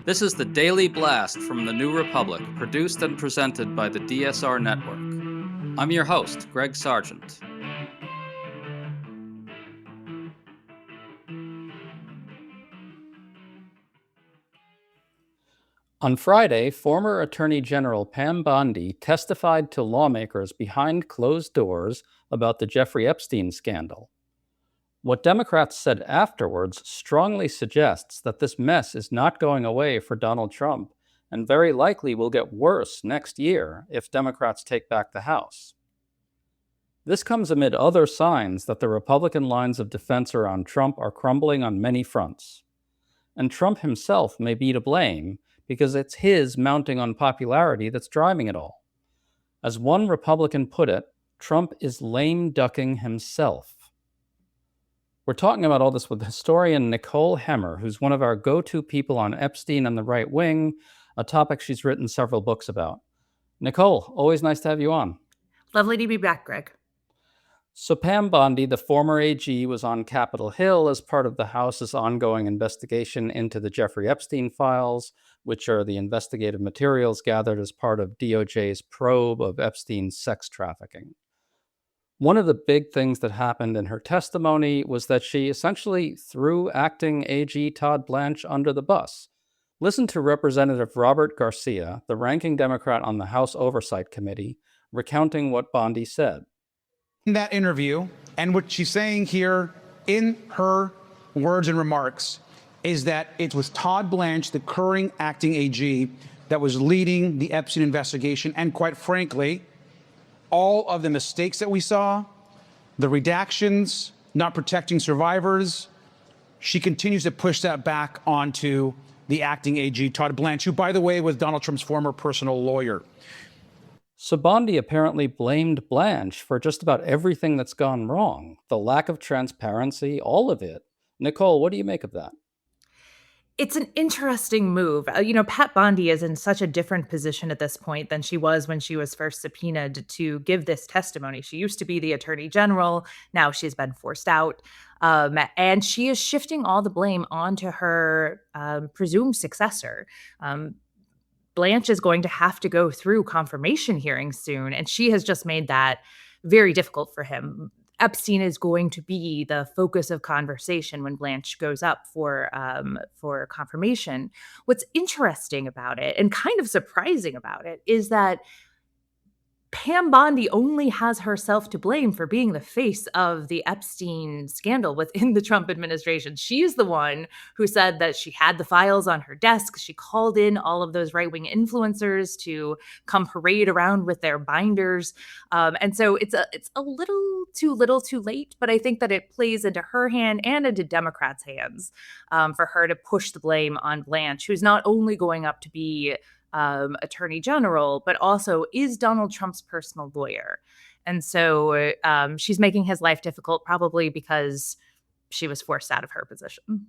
This is the Daily Blast from the New Republic, produced and presented by the DSR Network. I'm your host, Greg Sargent. On Friday, former Attorney General Pam Bondi testified to lawmakers behind closed doors about the Jeffrey Epstein scandal. What Democrats said afterwards strongly suggests that this mess is not going away for Donald Trump and very likely will get worse next year if Democrats take back the House. This comes amid other signs that the Republican lines of defense around Trump are crumbling on many fronts. And Trump himself may be to blame because it's his mounting unpopularity that's driving it all. As one Republican put it, Trump is lame ducking himself. We're talking about all this with historian Nicole Hemmer, who's one of our go-to people on Epstein and the right wing, a topic she's written several books about. Nicole, always nice to have you on. Lovely to be back, Greg. So Pam Bondi, the former AG, was on Capitol Hill as part of the House's ongoing investigation into the Jeffrey Epstein files, which are the investigative materials gathered as part of DOJ's probe of Epstein's sex trafficking. One of the big things that happened in her testimony was that she essentially threw acting AG Todd Blanche under the bus. Listen to Representative Robert Garcia, the ranking Democrat on the House Oversight Committee, recounting what Bondi said. In that interview, and what she's saying here in her words and remarks, is that it was Todd Blanche, the current acting AG, that was leading the Epstein investigation, and quite frankly, all of the mistakes that we saw, the redactions, not protecting survivors, she continues to push that back onto the acting AG, Todd Blanche, who, by the way, was Donald Trump's former personal lawyer. So Bondi apparently blamed Blanche for just about everything that's gone wrong. The lack of transparency, all of it. Nicole, what do you make of that? It's an interesting move. Pat Bondi is in such a different position at this point than she was when she was first subpoenaed to give this testimony. She used to be the attorney general. Now she's been forced out. And she is shifting all the blame onto her presumed successor. Blanche is going to have to go through confirmation hearings soon, and she has just made that very difficult for him. Epstein is going to be the focus of conversation when Blanche goes up for confirmation. What's interesting about it, and kind of surprising about it, is that Pam Bondi only has herself to blame for being the face of the Epstein scandal within the Trump administration. She is the one who said that she had the files on her desk. She called in all of those right-wing influencers to come parade around with their binders. And so it's a little too late, but I think that it plays into her hand and into Democrats' hands for her to push the blame on Blanche, who's not only going up to be attorney general, but also is Donald Trump's personal lawyer. And so she's making his life difficult, probably because she was forced out of her position.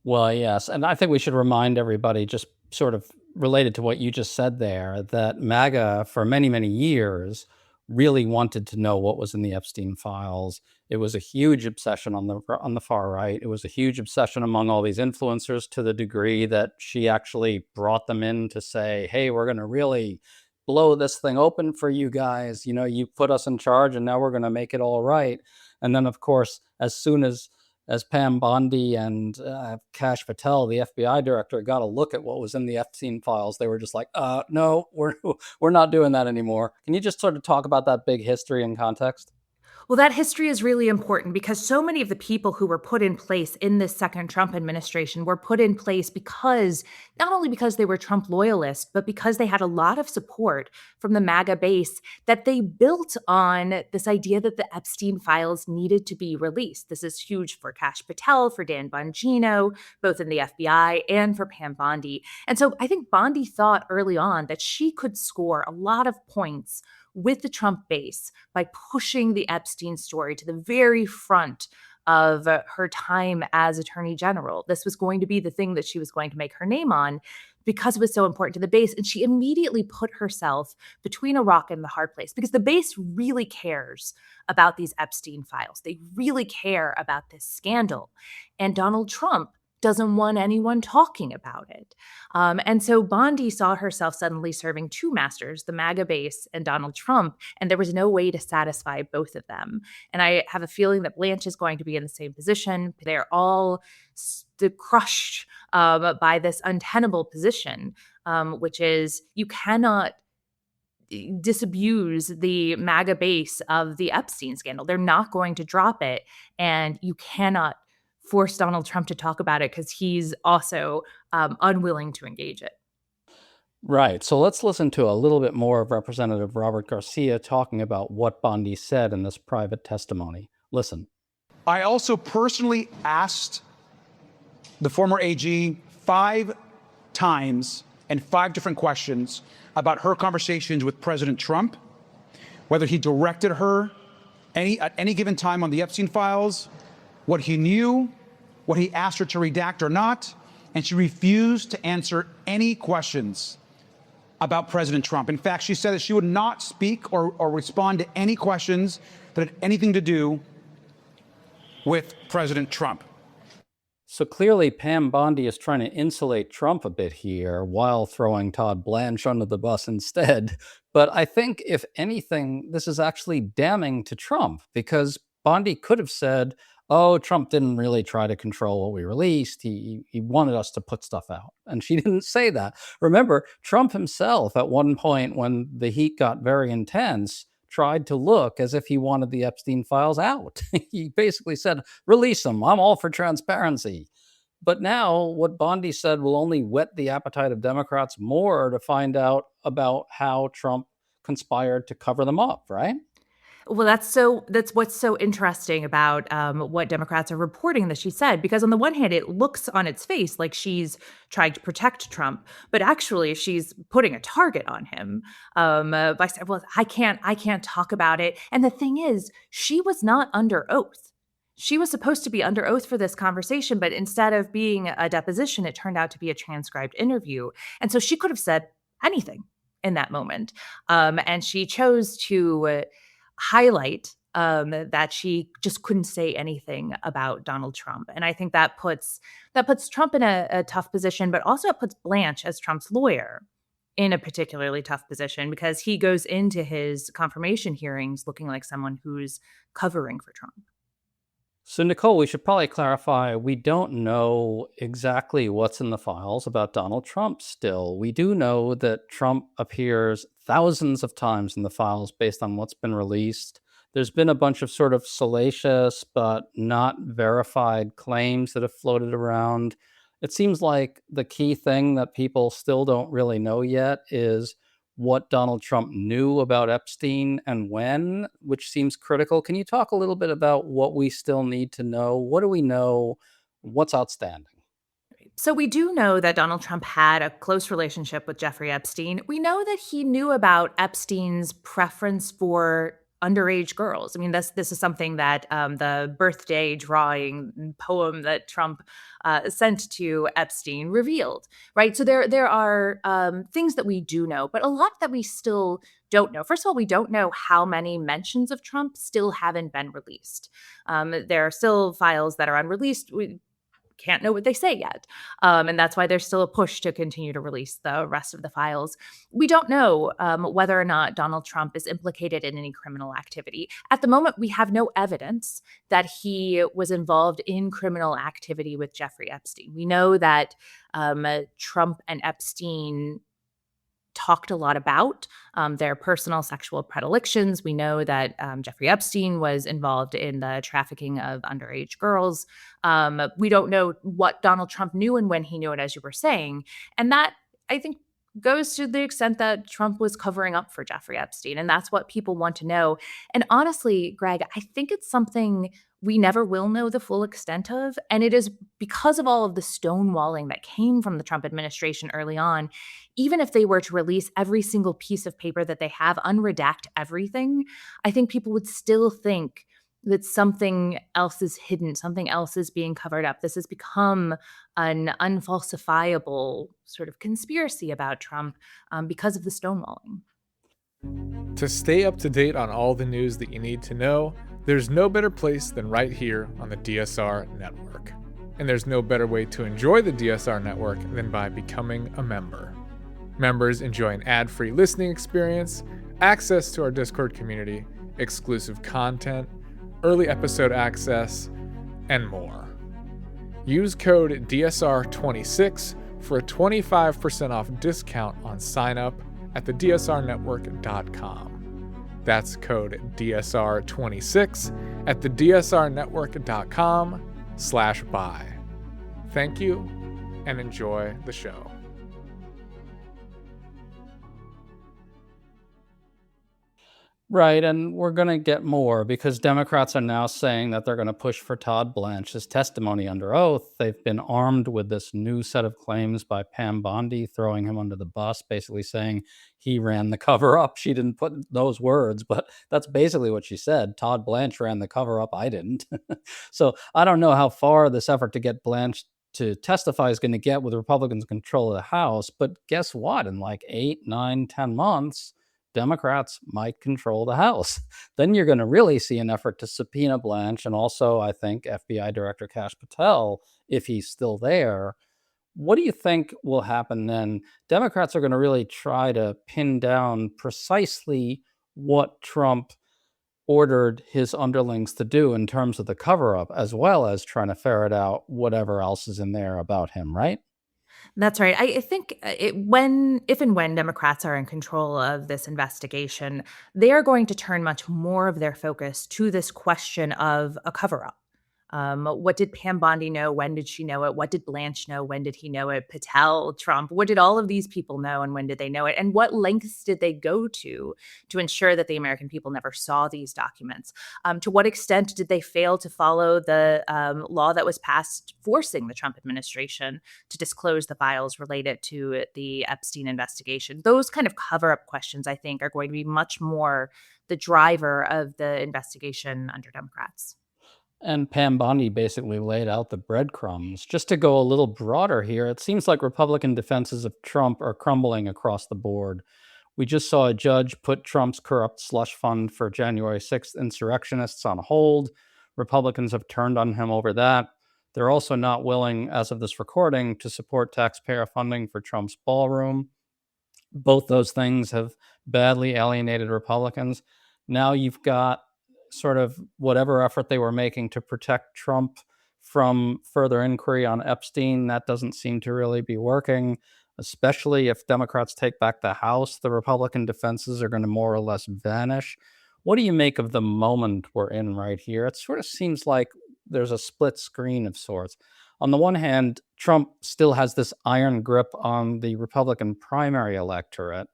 Well, yes. And I think we should remind everybody, just sort of related to what you just said there, that MAGA for many, many years really wanted to know what was in the Epstein files. It was a huge obsession on the far right. It was a huge obsession among all these influencers, to the degree that she actually brought them in to say, hey, we're going to really blow this thing open for you guys. You know, you put us in charge and now we're going to make it all right. And then, of course, as soon as Pam Bondi and Kash Patel, the FBI director, got a look at what was in the Epstein files, they were just like, no, we're not doing that anymore. Can you just sort of talk about that big history and context? Well, that history is really important because so many of the people who were put in place in this second Trump administration were put in place because, not only because they were Trump loyalists, but because they had a lot of support from the MAGA base that they built on this idea that the Epstein files needed to be released. This is huge for Kash Patel, for Dan Bongino, both in the FBI, and for Pam Bondi. And so I think Bondi thought early on that she could score a lot of points with the Trump base by pushing the Epstein story to the very front of her time as attorney general. This was going to be the thing that she was going to make her name on because it was so important to the base. And she immediately put herself between a rock and the hard place because the base really cares about these Epstein files. They really care about this scandal. And Donald Trump doesn't want anyone talking about it. And so Bondi saw herself suddenly serving two masters, the MAGA base and Donald Trump, and there was no way to satisfy both of them. And I have a feeling that Blanche is going to be in the same position. They're all crushed by this untenable position, which is you cannot disabuse the MAGA base of the Epstein scandal. They're not going to drop it. And you cannot force Donald Trump to talk about it because he's also unwilling to engage it. Right. So let's listen to a little bit more of Representative Robert Garcia talking about what Bondi said in this private testimony. Listen. I also personally asked the former AG 5 times and 5 different questions about her conversations with President Trump, whether he directed her at any given time on the Epstein files, what he knew, what he asked her to redact or not, and she refused to answer any questions about President Trump. In fact, she said that she would not speak or respond to any questions that had anything to do with President Trump. So clearly, Pam Bondi is trying to insulate Trump a bit here while throwing Todd Blanche under the bus instead. But I think, if anything, this is actually damning to Trump, because Bondi could have said, oh, Trump didn't really try to control what we released. He wanted us to put stuff out. And she didn't say that. Remember, Trump himself, at one point when the heat got very intense, tried to look as if he wanted the Epstein files out. He basically said, release them. I'm all for transparency. But now what Bondi said will only whet the appetite of Democrats more to find out about how Trump conspired to cover them up, right? Well, that's what's so interesting about what Democrats are reporting that she said, because on the one hand, it looks on its face like she's trying to protect Trump, but actually she's putting a target on him by saying, "Well, I can't talk about it." And the thing is, she was not under oath. She was supposed to be under oath for this conversation, but instead of being a deposition, it turned out to be a transcribed interview, and so she could have said anything in that moment, and she chose to highlight that she just couldn't say anything about Donald Trump. And I think that puts Trump in a tough position, but also it puts Blanche as Trump's lawyer in a particularly tough position, because he goes into his confirmation hearings looking like someone who's covering for Trump. So, Nicole, we should probably clarify, we don't know exactly what's in the files about Donald Trump still. We do know that Trump appears thousands of times in the files based on what's been released. There's been a bunch of sort of salacious but not verified claims that have floated around. It seems like the key thing that people still don't really know yet is what Donald Trump knew about Epstein and when, which seems critical. Can you talk a little bit about what we still need to know? What do we know? What's outstanding? So we do know that Donald Trump had a close relationship with Jeffrey Epstein. We know that he knew about Epstein's preference for underage girls. I mean, this is something that the birthday drawing poem that Trump sent to Epstein revealed, right? So there are things that we do know, but a lot that we still don't know. First of all, we don't know how many mentions of Trump still haven't been released. There are still files that are unreleased. We can't know what they say yet. And that's why there's still a push to continue to release the rest of the files. We don't know whether or not Donald Trump is implicated in any criminal activity. At the moment, we have no evidence that he was involved in criminal activity with Jeffrey Epstein. We know that Trump and Epstein talked a lot about their personal sexual predilections. We know that Jeffrey Epstein was involved in the trafficking of underage girls. We don't know what Donald Trump knew and when he knew it, as you were saying. And that, I think, goes to the extent that Trump was covering up for Jeffrey Epstein. And that's what people want to know. And honestly, Greg, I think it's something we never will know the full extent of. And it is because of all of the stonewalling that came from the Trump administration early on. Even if they were to release every single piece of paper that they have, unredact everything, I think people would still think that something else is hidden, something else is being covered up. This has become an unfalsifiable sort of conspiracy about Trump because of the stonewalling. To stay up to date on all the news that you need to know, there's no better place than right here on the DSR network. and there's no better way to enjoy the DSR network than by becoming a member. Members enjoy an ad-free listening experience, access to our Discord community, exclusive content, early episode access, and more. Use code DSR26 for a 25% off discount on sign-up at thedsrnetwork.com. That's code DSR26 at thedsrnetwork.com/buy. Thank you, and enjoy the show. Right, and we're going to get more because Democrats are now saying that they're going to push for Todd Blanche's testimony under oath. They've been armed with this new set of claims by Pam Bondi, throwing him under the bus, basically saying he ran the cover up. She didn't put those words, but that's basically what she said. Todd Blanche ran the cover up. I didn't. So I don't know how far this effort to get Blanche to testify is going to get with Republicans' control of the House. But guess what? In like 8, 9, 10 months, Democrats might control the House. Then you're going to really see an effort to subpoena Blanche and also, I think, FBI Director Kash Patel, if he's still there. What do you think will happen then? Democrats are going to really try to pin down precisely what Trump ordered his underlings to do in terms of the cover-up, as well as trying to ferret out whatever else is in there about him, right? That's right. I think if and when Democrats are in control of this investigation, they are going to turn much more of their focus to this question of a cover up. What did Pam Bondi know? When did she know it? What did Blanche know? When did he know it? Patel, Trump, what did all of these people know and when did they know it? And what lengths did they go to ensure that the American people never saw these documents? To what extent did they fail to follow the law that was passed forcing the Trump administration to disclose the files related to the Epstein investigation? Those kind of cover-up questions, I think, are going to be much more the driver of the investigation under Democrats. And Pam Bondi basically laid out the breadcrumbs. Just to go a little broader here, it seems like Republican defenses of Trump are crumbling across the board. We just saw a judge put Trump's corrupt slush fund for January 6th insurrectionists on hold. Republicans have turned on him over that. They're also not willing, as of this recording, to support taxpayer funding for Trump's ballroom. Both those things have badly alienated Republicans. Now you've got sort of whatever effort they were making to protect Trump from further inquiry on Epstein. That doesn't seem to really be working, especially if Democrats take back the House. The Republican defenses are going to more or less vanish. What do you make of the moment we're in right here? It sort of seems like there's a split screen of sorts. On the one hand, Trump still has this iron grip on the Republican primary electorate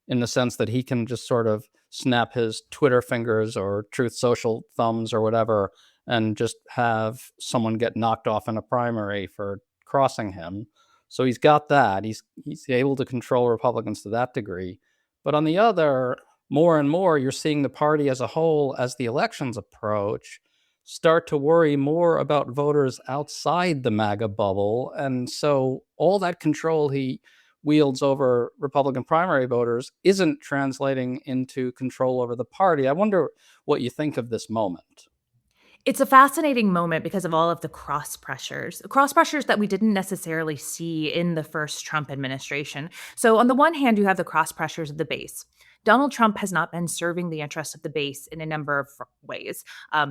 in the sense that he can just sort of snap his Twitter fingers or Truth Social thumbs or whatever and just have someone get knocked off in a primary for crossing him. So he's got that. He's able to control Republicans to that degree. But on the other, more and more, you're seeing the party as a whole, as the elections approach, start to worry more about voters outside the MAGA bubble. And so all that control he wields over Republican primary voters isn't translating into control over the party. I wonder what you think of this moment. It's a fascinating moment because of all of the cross pressures that we didn't necessarily see in the first Trump administration. So on the one hand, you have the cross pressures of the base. Donald Trump has not been serving the interests of the base in a number of ways.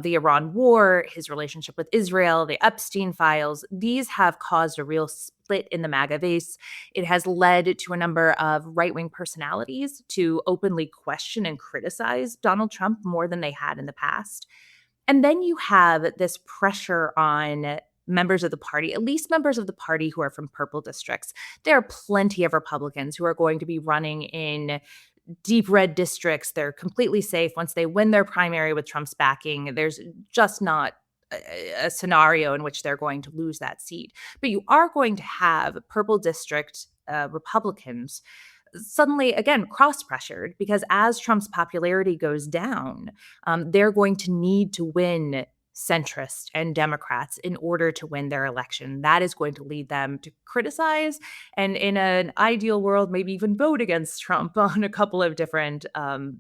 The Iran war, his relationship with Israel, the Epstein files, these have caused a real split in the MAGA base. It has led to a number of right-wing personalities to openly question and criticize Donald Trump more than they had in the past. And then you have this pressure on members of the party, at least members of the party who are from purple districts. There are plenty of Republicans who are going to be running in deep red districts. They're completely safe. Once they win their primary with Trump's backing, there's just not a scenario in which they're going to lose that seat. But you are going to have purple district Republicans suddenly, again, cross-pressured because as Trump's popularity goes down, they're going to need to win centrists and Democrats in order to win their election. That is going to lead them to criticize and in an ideal world, maybe even vote against Trump on a couple of different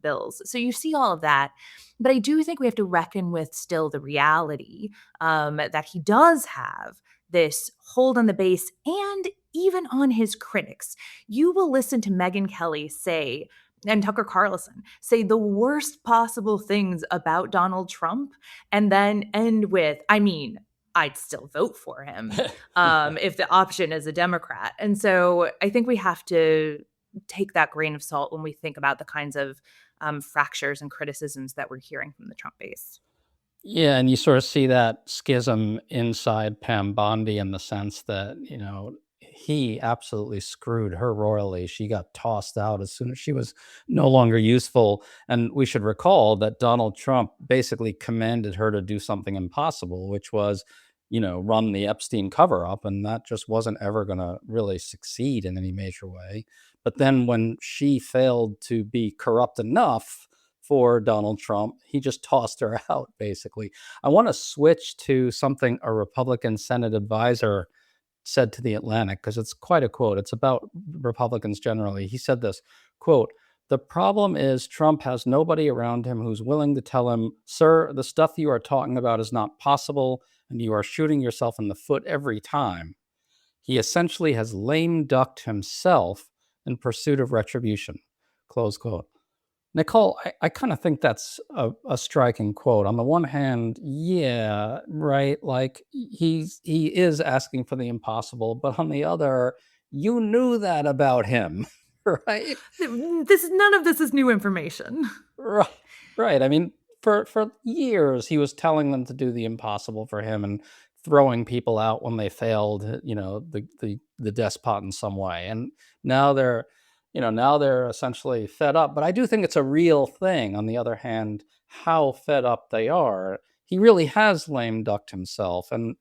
bills. So you see all of that. But I do think we have to reckon with still the reality that he does have this hold on the base and even on his critics. You will listen to Megyn Kelly say, and Tucker Carlson say the worst possible things about Donald Trump and then end with, I mean, I'd still vote for him if the option is a Democrat. And so I think we have to take that grain of salt when we think about the kinds of fractures and criticisms that we're hearing from the Trump base. Yeah, and you sort of see that schism inside Pam Bondi in the sense that, he absolutely screwed her royally. She got tossed out as soon as she was no longer useful. And we should recall that Donald Trump basically commanded her to do something impossible, which was, run the Epstein cover up. And that just wasn't ever going to really succeed in any major way. But then when she failed to be corrupt enough for Donald Trump, he just tossed her out, basically. I want to switch to something a Republican Senate advisor said to The Atlantic, because it's quite a quote. It's about Republicans generally. He said this, quote, "The problem is Trump has nobody around him who's willing to tell him, 'Sir, the stuff you are talking about is not possible, and you are shooting yourself in the foot every time.' He essentially has lame ducked himself in pursuit of retribution." Close quote. Nicole, I kind of think that's a striking quote. On the one hand, yeah, right, like he is asking for the impossible, but on the other, you knew that about him, right? None of this is new information. Right, right. I mean, for years, he was telling them to do the impossible for him and throwing people out when they failed, the despot in some way. And now they're essentially fed up. But I do think it's a real thing. On the other hand, how fed up they are, he really has lame ducked himself. And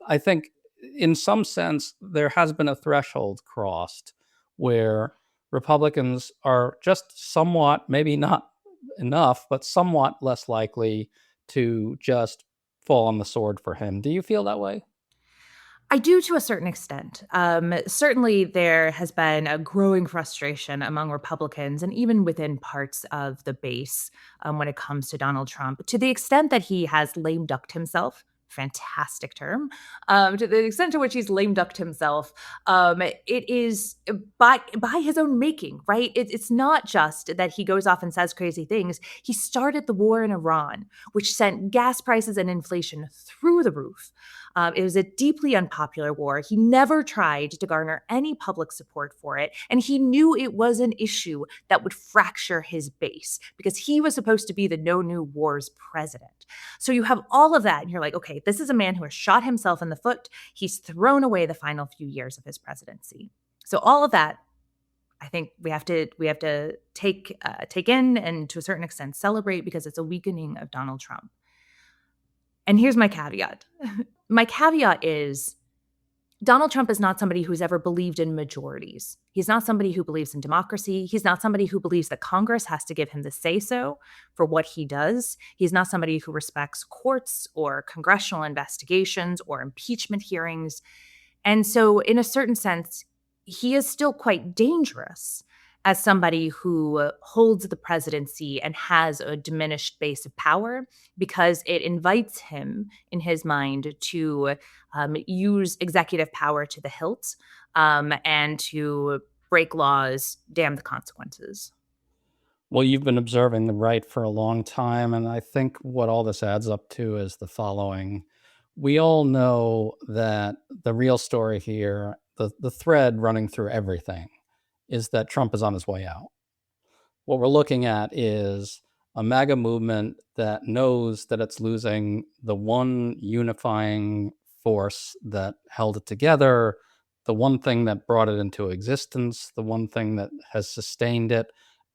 I think in some sense, there has been a threshold crossed where Republicans are just somewhat, maybe not enough, but somewhat less likely to just fall on the sword for him. Do you feel that way? I do, to a certain extent. Certainly, there has been a growing frustration among Republicans and even within parts of the base when it comes to Donald Trump, to the extent that he has lame ducked himself. Fantastic term. To the extent to which he's lame ducked himself, it is by his own making, right? It's not just that he goes off and says crazy things. He started the war in Iran, which sent gas prices and inflation through the roof. It was a deeply unpopular war. He never tried to garner any public support for it. And he knew it was an issue that would fracture his base because he was supposed to be the no new wars president. So you have all of that, and you're like, okay, this is a man who has shot himself in the foot. He's thrown away the final few years of his presidency. So all of that, I think we have to take in and to a certain extent celebrate, because it's a weakening of Donald Trump. And here's my caveat. My caveat is Donald Trump is not somebody who's ever believed in majorities. He's not somebody who believes in democracy. He's not somebody who believes that Congress has to give him the say-so for what he does. He's not somebody who respects courts or congressional investigations or impeachment hearings. And so, in a certain sense, he is still quite dangerous as somebody who holds the presidency and has a diminished base of power, because it invites him, in his mind, to use executive power to the hilt and to break laws, damn the consequences. Well, you've been observing the right for a long time, and I think what all this adds up to is the following. We all know that the real story here, the thread running through everything, is that Trump is on his way out. What we're looking at is a MAGA movement that knows that it's losing the one unifying force that held it together, the one thing that brought it into existence, the one thing that has sustained it.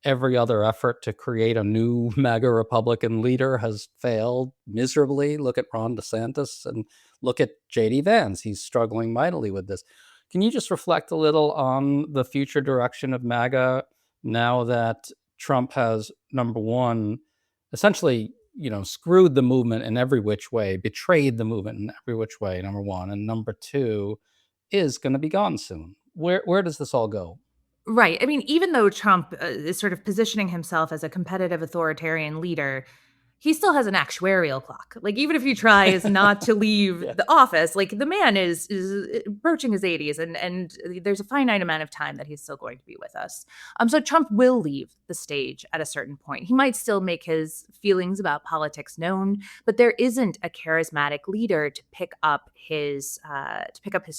Every other effort to create a new MAGA Republican leader has failed miserably. Look at Ron DeSantis and look at J.D. Vance. He's struggling mightily with this. Can you just reflect a little on the future direction of MAGA now that Trump has, number one, essentially, screwed the movement in every which way, betrayed the movement in every which way, number one, and number two, is going to be gone soon? Where does this all go? Right. I mean, even though Trump is sort of positioning himself as a competitive authoritarian leader, he still has an actuarial clock. Like, even if he tries not to leave Yeah. the office, like, the man is approaching his 80s, and there's a finite amount of time that he's still going to be with us. So Trump will leave the stage at a certain point. He might still make his feelings about politics known, but there isn't a charismatic leader to pick up his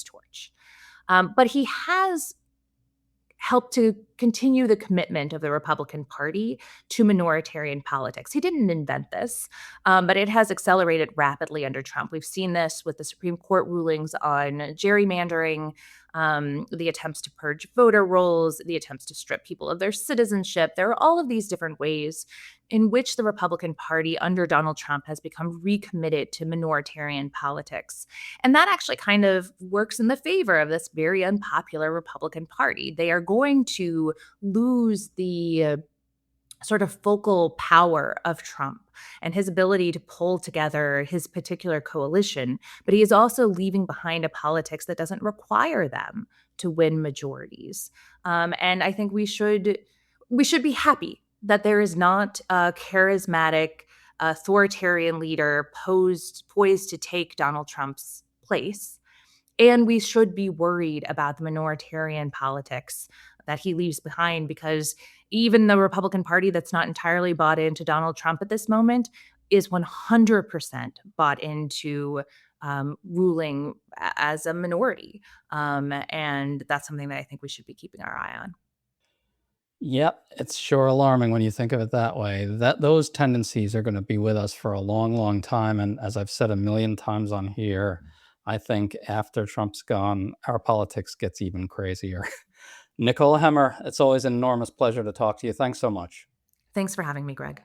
torch. But he has helped to continue the commitment of the Republican Party to minoritarian politics. He didn't invent this, but it has accelerated rapidly under Trump. We've seen this with the Supreme Court rulings on gerrymandering, the attempts to purge voter rolls, the attempts to strip people of their citizenship. There are all of these different ways in which the Republican Party under Donald Trump has become recommitted to minoritarian politics. And that actually kind of works in the favor of this very unpopular Republican Party. They are going to lose the sort of focal power of Trump and his ability to pull together his particular coalition, but he is also leaving behind a politics that doesn't require them to win majorities. And I think we should be happy that there is not a charismatic authoritarian leader poised to take Donald Trump's place. And we should be worried about the minoritarian politics that he leaves behind, because even the Republican Party that's not entirely bought into Donald Trump at this moment is 100% bought into ruling as a minority. And that's something that I think we should be keeping our eye on. Yep, it's sure alarming when you think of it that way. That those tendencies are going to be with us for a long, long time. And as I've said a million times on here, I think after Trump's gone, our politics gets even crazier. Nicole Hemmer, it's always an enormous pleasure to talk to you. Thanks so much. Thanks for having me, Greg.